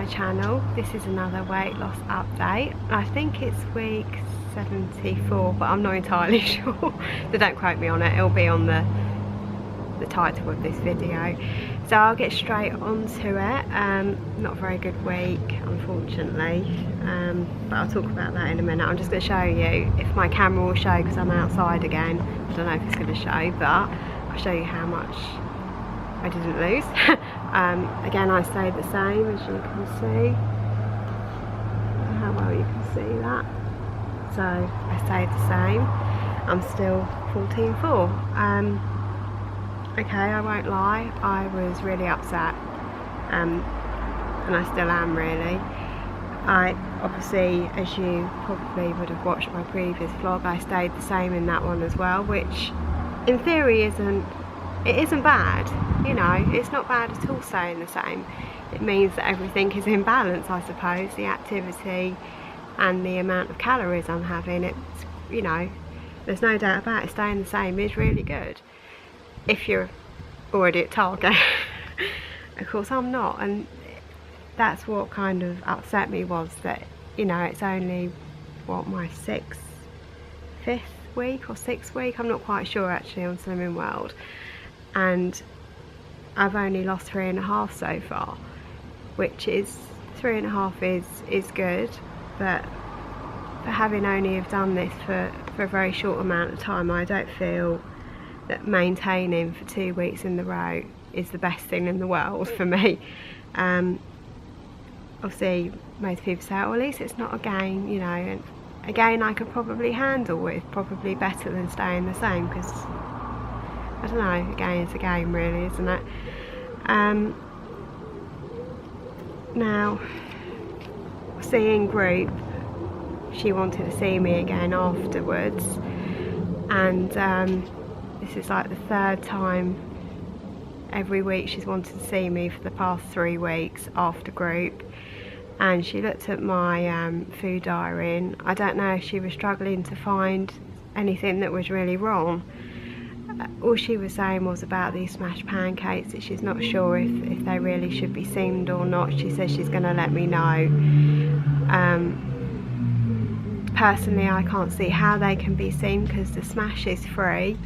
my channel. This is another weight loss update. I think it's week 74, but I'm not entirely sure, so don't quote me on it. It'll be on the title of this video. So I'll get straight onto it. Not a very good week, unfortunately, but I'll talk about that in a minute. I'm just going to show you if my camera will show, because I'm outside again. I don't know if it's going to show, but I'll show you how much I didn't lose. Again, I stayed the same, as you can see. How well you can see that. So I stayed the same. I'm still 14.4. Okay, I won't lie, I was really upset, and I still am really. I obviously, as you probably would have watched my previous vlog, I stayed the same in that one as well, which in theory isn't bad, you know. It's not bad at all staying the same. It means that everything is in balance, I suppose, the activity and the amount of calories I'm having. It's, you know, there's no doubt about it, staying the same is really good if you're already at target. Of course I'm not, and that's what kind of upset me, was that, you know, it's only what, my fifth week or sixth week, I'm not quite sure actually, on Slimming World, and I've only lost 3.5 so far, which is 3.5 is good, but for having only have done this for a very short amount of time, I don't feel that maintaining for 2 weeks in the row is the best thing in the world for me. Obviously most people say, oh, at least it's not a gain, you know, and a gain I could probably handle with, probably better than staying the same, because I don't know, a gain is a game really, isn't it? Now, seeing group, she wanted to see me again afterwards, and this is like the 3rd time every week she's wanted to see me for the past 3 weeks after group. And she looked at my food diary, and I don't know if she was struggling to find anything that was really wrong. All she was saying was about these smashed pancakes, that she's not sure if they really should be seamed or not. She says she's going to let me know. Personally, I can't see how they can be seamed, because the smash is free,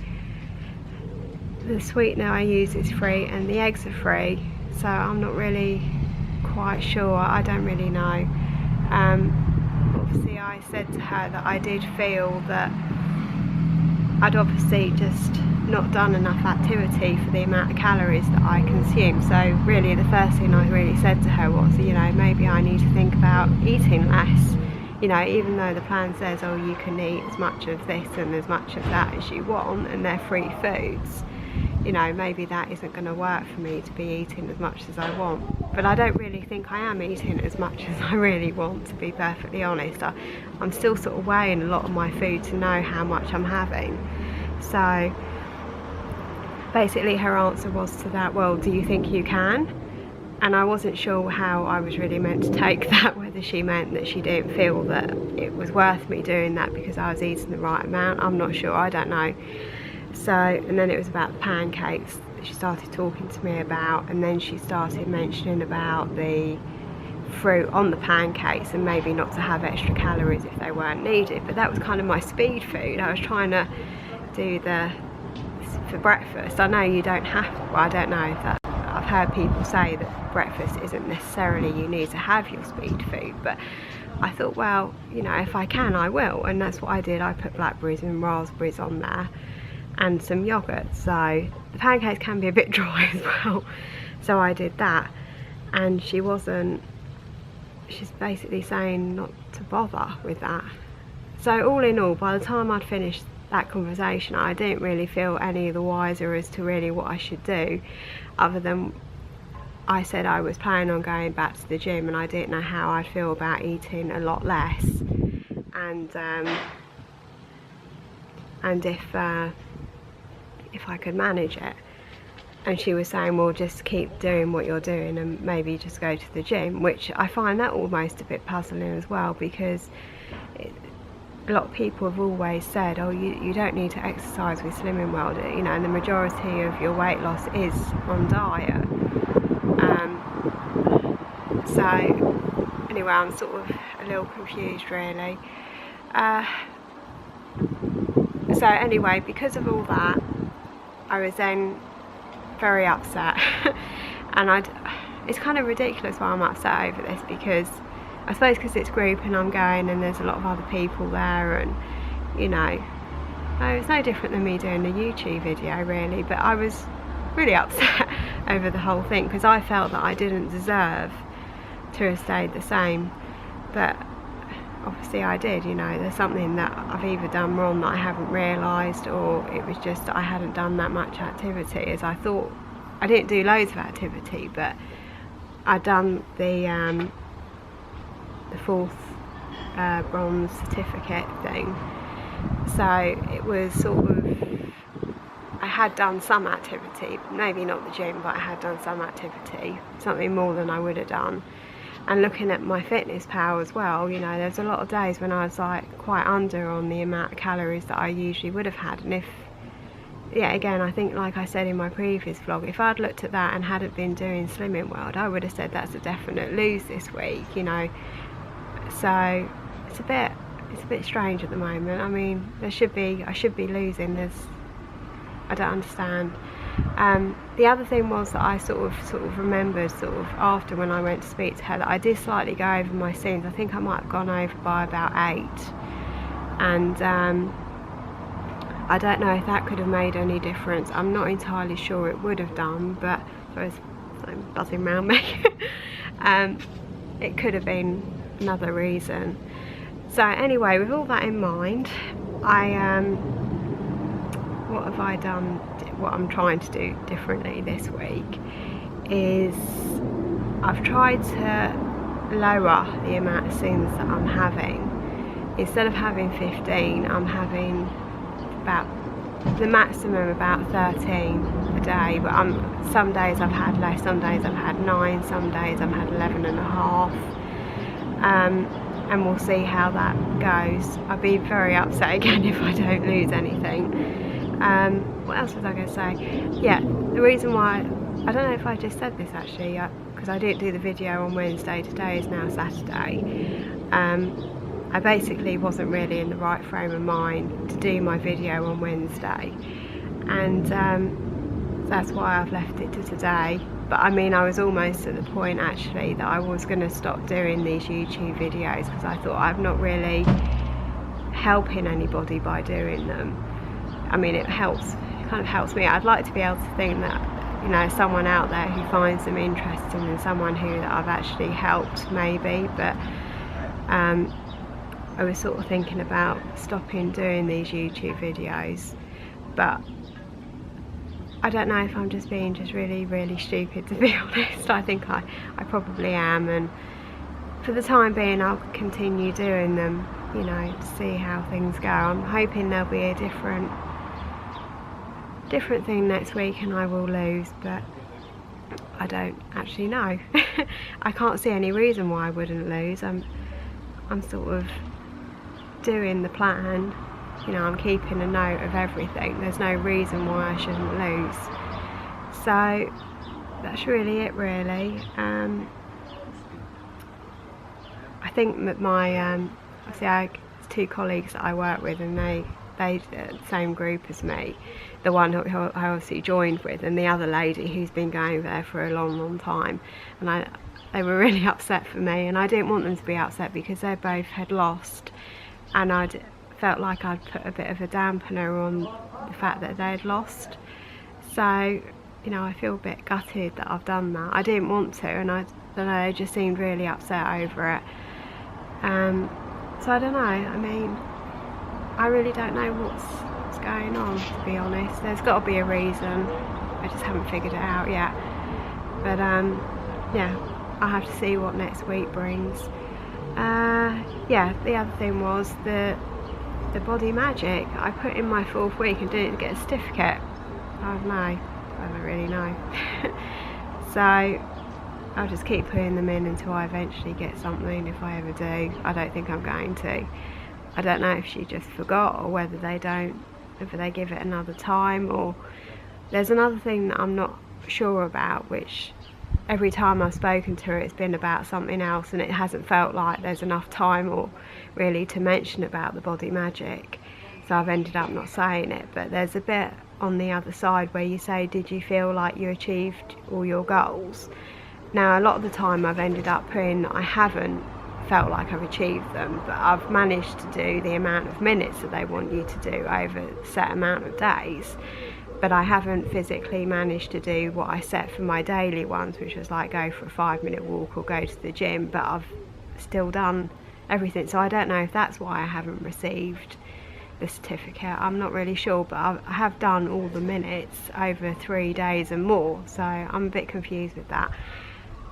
the sweetener I use is free, and the eggs are free, so I'm not really quite sure. I don't really know. Obviously I said to her that I did feel that I'd obviously just not done enough activity for the amount of calories that I consume. So really the first thing I really said to her was, you know, maybe I need to think about eating less. You know, even though the plan says, oh, you can eat as much of this and as much of that as you want, and they're free foods, you know, maybe that isn't going to work for me to be eating as much as I want. But I don't really think I am eating as much as I really want, to be perfectly honest. I'm still sort of weighing a lot of my food to know how much I'm having. So basically her answer was to that, well, do you think you can? And I wasn't sure how I was really meant to take that, whether she meant that she didn't feel that it was worth me doing that because I was eating the right amount. I'm not sure, I don't know. So, and then it was about the pancakes that she started talking to me about, and then she started mentioning about the fruit on the pancakes, and maybe not to have extra calories if they weren't needed. But that was kind of my speed food. I was trying to do for breakfast. I know you don't have to, well, I don't know if that, I've heard people say that breakfast isn't necessarily you need to have your speed food, but I thought, well, you know, if I can, I will, and that's what I did. I put blackberries and raspberries on there, and some yogurt, so the pancakes can be a bit dry as well, so I did that. And she's basically saying not to bother with that. So all in all, by the time I'd finished that conversation, I didn't really feel any the wiser as to really what I should do, other than I said I was planning on going back to the gym, and I didn't know how I'd feel about eating a lot less, and if I could manage it. And she was saying, well, just keep doing what you're doing and maybe just go to the gym, which I find that almost a bit puzzling as well, because a lot of people have always said, oh, you don't need to exercise with Slimming World, you know, and the majority of your weight loss is on diet. So anyway, I'm sort of a little confused really. So anyway, because of all that, I was then very upset. And it's kind of ridiculous why I'm upset over this, because I suppose because it's group and I'm going and there's a lot of other people there, and you know, it's no different than me doing a YouTube video really, but I was really upset over the whole thing because I felt that I didn't deserve to have stayed the same, but obviously I did. You know, there's something that I've either done wrong that I haven't realised, or it was just that I hadn't done that much activity as I thought. I didn't do loads of activity, but I'd done the fourth bronze certificate thing, so it was sort of, I had done some activity, maybe not the gym, but I had done some activity, something more than I would have done. And looking at my fitness pal as well, you know, there's a lot of days when I was like quite under on the amount of calories that I usually would have had. And if, yeah, again, I think like I said in my previous vlog, if I'd looked at that and hadn't been doing Slimming World, I would have said that's a definite lose this week, you know. So it's a bit strange at the moment. I mean, I should be losing. I don't understand. The other thing was that I sort of remembered after, when I went to speak to her, that I did slightly go over my scenes. I think I might have gone over by about 8, and I don't know if that could have made any difference. I'm not entirely sure it would have done, but I suppose I'm buzzing around me. It could have been another reason. So anyway, with all that in mind, what have I done? What I'm trying to do differently this week is I've tried to lower the amount of sins that I'm having. Instead of having 15, I'm having about the maximum, about 13 a day, but some days I've had less, some days I've had 9, some days I've had 11 and a half, and we'll see how that goes. I'll be very upset again if I don't lose anything. What else was I going to say? Yeah, the reason why, I don't know if I just said this actually, because I didn't do the video on Wednesday, today is now Saturday. I basically wasn't really in the right frame of mind to do my video on Wednesday, and that's why I've left it to today. But I mean, I was almost at the point actually that I was going to stop doing these YouTube videos, because I thought I'm not really helping anybody by doing them. I mean, it kind of helps me. I'd like to be able to think that, you know, someone out there who finds them interesting and someone that I've actually helped maybe, but I was sort of thinking about stopping doing these YouTube videos, but I don't know if I'm just being really stupid, to be honest. I think I probably am, and for the time being I'll continue doing them, you know, to see how things go. I'm hoping there'll be a different thing next week and I will lose, but I don't actually know. I can't see any reason why I wouldn't lose. I'm sort of doing the plan, you know, I'm keeping a note of everything. There's no reason why I shouldn't lose. So that's really it, really. I think that my obviously I have 2 colleagues that I work with, and they the same group as me, the one who I obviously joined with, and the other lady who's been going there for a long time, and they were really upset for me, and I didn't want them to be upset because they both had lost, and I'd felt like I'd put a bit of a dampener on the fact that they'd lost. So, you know, I feel a bit gutted that I've done that. I didn't want to, and I don't know, they just seemed really upset over it. So I don't know, I mean, I really don't know what's going on, to be honest. There's got to be a reason, I just haven't figured it out yet. But yeah, I'll have to see what next week brings. Yeah, the other thing was the body magic. I put in my 4th week and didn't get a certificate. I don't really know. So I'll just keep putting them in until I eventually get something, if I ever do. I don't think I'm going to. I don't know if she just forgot, or whether they give it another time, or there's another thing that I'm not sure about, which every time I've spoken to her it's been about something else, and it hasn't felt like there's enough time or really to mention about the body magic, so I've ended up not saying it. But there's a bit on the other side where you say, did you feel like you achieved all your goals? Now a lot of the time I've ended up putting I haven't felt like I've achieved them, but I've managed to do the amount of minutes that they want you to do over a set amount of days. But I haven't physically managed to do what I set for my daily ones, which was like go for a 5-minute walk or go to the gym, but I've still done everything. So I don't know if that's why I haven't received the certificate. I'm not really sure, but I have done all the minutes over 3 days and more, so I'm a bit confused with that.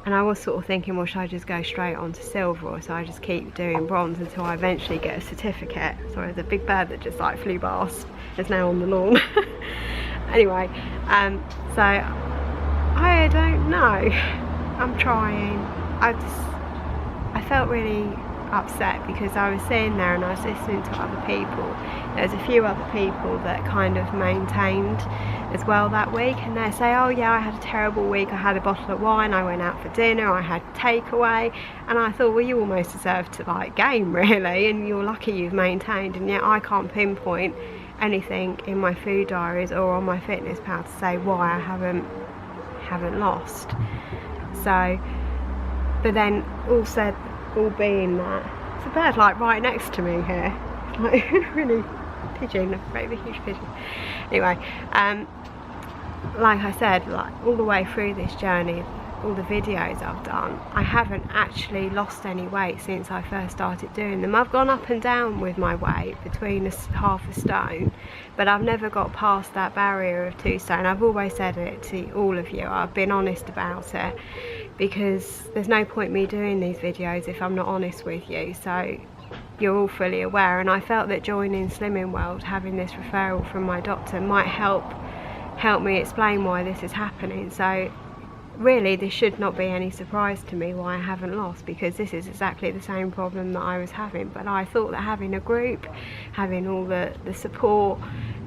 And I was sort of thinking, well, should I just go straight on to silver, or so I just keep doing bronze until I eventually get a certificate? Sorry, there's a big bird that just like flew past. It's now on the lawn. Anyway, so I don't know. I'm trying. I felt really upset because I was sitting there and I was listening to other people. There's a few other people that kind of maintained as well that week, and they say, oh yeah, I had a terrible week, I had a bottle of wine, I went out for dinner, I had takeaway. And I thought, well, you almost deserve to like game really, and you're lucky you've maintained. And yet I can't pinpoint anything in my food diaries or on my fitness pal to say why I haven't lost. So, but then all being that, it's a bird like right next to me here, like really pigeon, a very huge pigeon. Anyway, like I said, like all the way through this journey, all the videos I've done, I haven't actually lost any weight since I first started doing them. I've gone up and down with my weight between half a stone, but I've never got past that barrier of 2 stone. I've always said it to all of you, I've been honest about it, because there's no point me doing these videos if I'm not honest with you, so you're all fully aware. And I felt that joining Slimming World, having this referral from my doctor, might help me explain why this is happening. So really this should not be any surprise to me why I haven't lost, because this is exactly the same problem that I was having. But I thought that having a group, having all the support,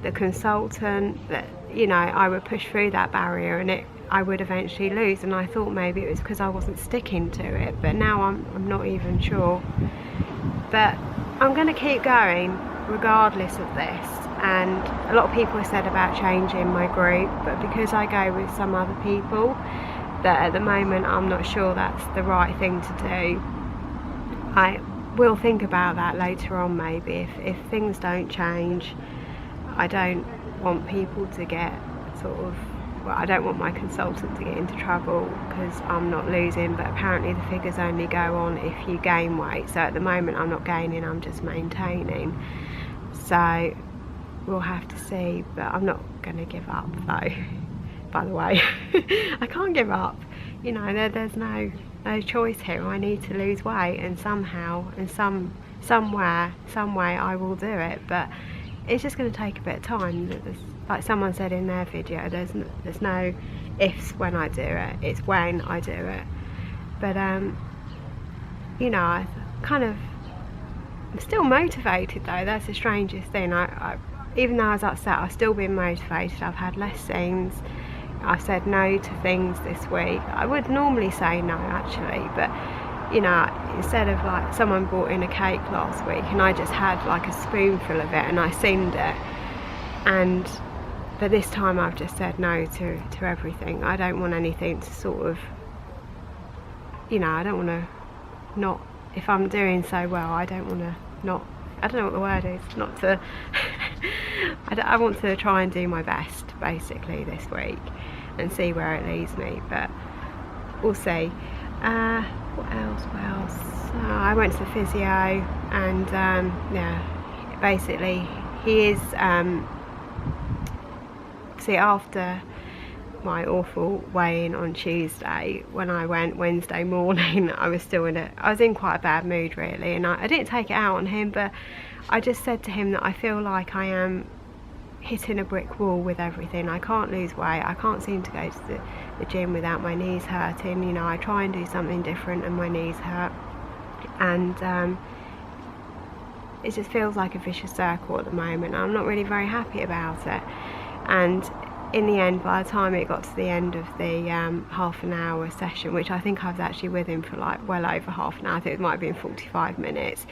the consultant, that, you know, I would push through that barrier and I would eventually lose. And I thought maybe it was because I wasn't sticking to it, but now I'm not even sure. But I'm going to keep going regardless of this. And a lot of people have said about changing my group, but because I go with some other people, that at the moment I'm not sure that's the right thing to do. I will think about that later on maybe. If things don't change, I don't want people to get sort of, well, I don't want my consultant to get into trouble because I'm not losing, but apparently the figures only go on if you gain weight. So at the moment I'm not gaining, I'm just maintaining. So we'll have to see, but I'm not going to give up though, by the way. I can't give up, you know, there's no choice here. I need to lose weight, and somehow, and some way I will do it, but it's just going to take a bit of time. Like someone said in their video, there's no ifs when I do it, it's when I do it. But you know, I'm still motivated though. That's the strangest thing. I even though I was upset, I've still been motivated. I've had less scenes. I've said no to things this week. I would normally say no actually, but you know, instead of like, someone brought in a cake last week and I just had like a spoonful of it and I sinned it, but this time I've just said no to everything. I don't want anything to sort of, you know, I don't want to not, if I'm doing so well, I don't want to not, I don't know what the word is, not to I want to try and do my best basically this week and see where it leads me, but we'll see. What else? I went to the physio, and yeah, basically he is see, after my awful weigh-in on Tuesday, when I went Wednesday morning, I was in quite a bad mood really, and I didn't take it out on him, but I just said to him that I feel like I am hitting a brick wall with everything. I can't lose weight, I can't seem to go to the gym without my knees hurting. You know, I try and do something different and my knees hurt, and it just feels like a vicious circle at the moment. I'm not really very happy about it, and in the end, by the time it got to the end of the half an hour session, which I think I was actually with him for like well over half an hour, I think it might have been 45 minutes,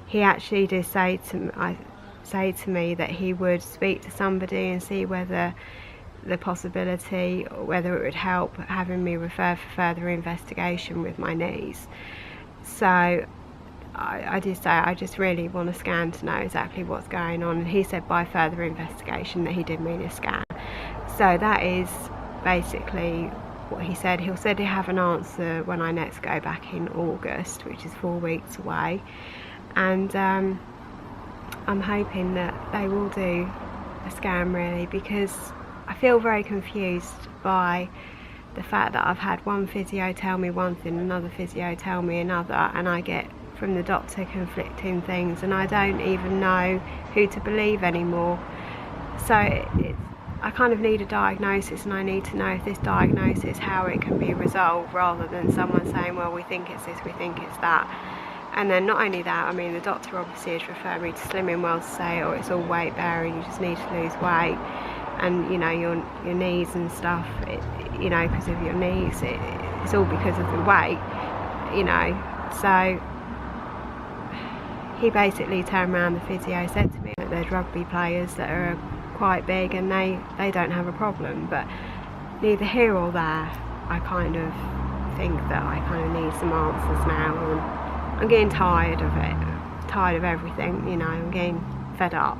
he actually did say to me that he would speak to somebody and see whether the possibility, or whether it would help having me referred for further investigation with my knees. So I did say I just really want a scan to know exactly what's going on, and he said by further investigation that he did mean a scan. So that is basically what he said. He said he'll have an answer when I next go back in August, which is 4 weeks away, and I'm hoping that they will do a scan, really, because I feel very confused by the fact that I've had one physio tell me one thing, another physio tell me another, and I get from the doctor conflicting things, and I don't even know who to believe anymore. So I kind of need a diagnosis, and I need to know if this diagnosis, how it can be resolved, rather than someone saying, well, we think it's this, we think it's that. And then not only that, I mean, the doctor obviously has referred me to Slimming Well to say, oh, it's all weight bearing, you just need to lose weight, and you know, your knees and stuff, you know, because of your knees, it's all because of the weight, you know. So he basically turned around, the physio said to me that there's rugby players that are quite big and they don't have a problem, but neither here or there. I kind of think that I kind of need some answers now, and I'm getting tired of it, tired of everything, you know. I'm getting fed up,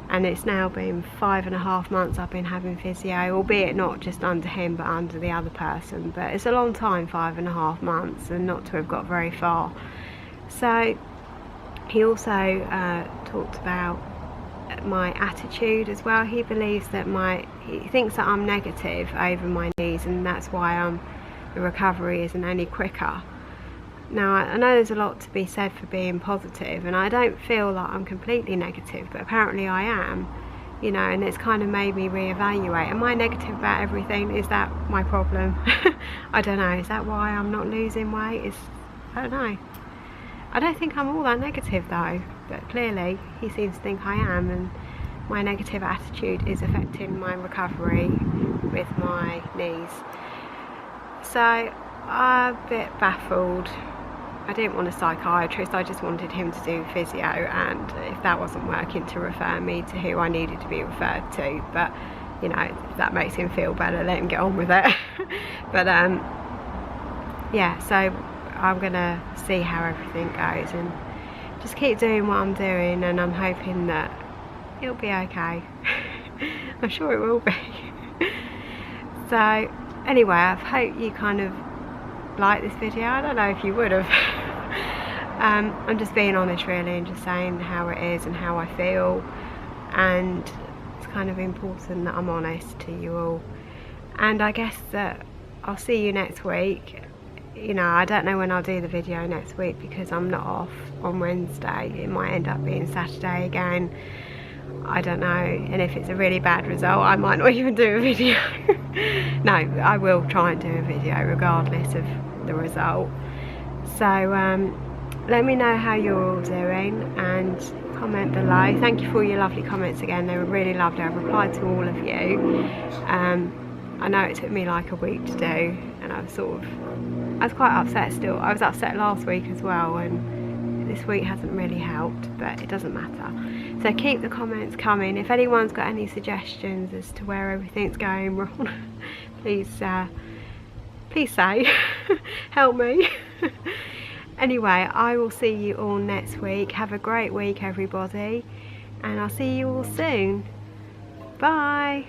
and it's now been 5.5 months I've been having physio, albeit not just under him but under the other person, but it's a long time, 5.5 months, and not to have got very far. So he also talked about my attitude as well. He believes that he thinks that I'm negative over my knees, and that's why the recovery isn't any quicker. Now, I know there's a lot to be said for being positive, and I don't feel like I'm completely negative, but apparently I am, you know, and it's kind of made me reevaluate. Am I negative about everything? Is that my problem? I don't know. Is that why I'm not losing weight? I don't know. I don't think I'm all that negative though, but clearly he seems to think I am, and my negative attitude is affecting my recovery with my knees. So I'm a bit baffled. I didn't want a psychiatrist, I just wanted him to do physio, and if that wasn't working, to refer me to who I needed to be referred to. But you know, if that makes him feel better, let him get on with it. But yeah, so I'm gonna see how everything goes and just keep doing what I'm doing, and I'm hoping that it'll be okay. I'm sure it will be. So anyway, I hope you kind of like this video. I don't know if you would have. I'm just being honest really, and just saying how it is and how I feel, and it's kind of important that I'm honest to you all. And I guess that I'll see you next week. You know, I don't know when I'll do the video next week because I'm not off on Wednesday. It might end up being Saturday again, I don't know. And if it's a really bad result, I might not even do a video. No, I will try and do a video regardless of the result. So let me know how you're all doing, and comment below. Thank you for your lovely comments again, they were really lovely. I've replied to all of you. I know it took me like a week to do, and I was quite upset still. I was upset last week as well, and this week hasn't really helped, but it doesn't matter. So keep the comments coming. If anyone's got any suggestions as to where everything's going wrong, please say. Help me. Anyway, I will see you all next week. Have a great week everybody, and I'll see you all soon. Bye.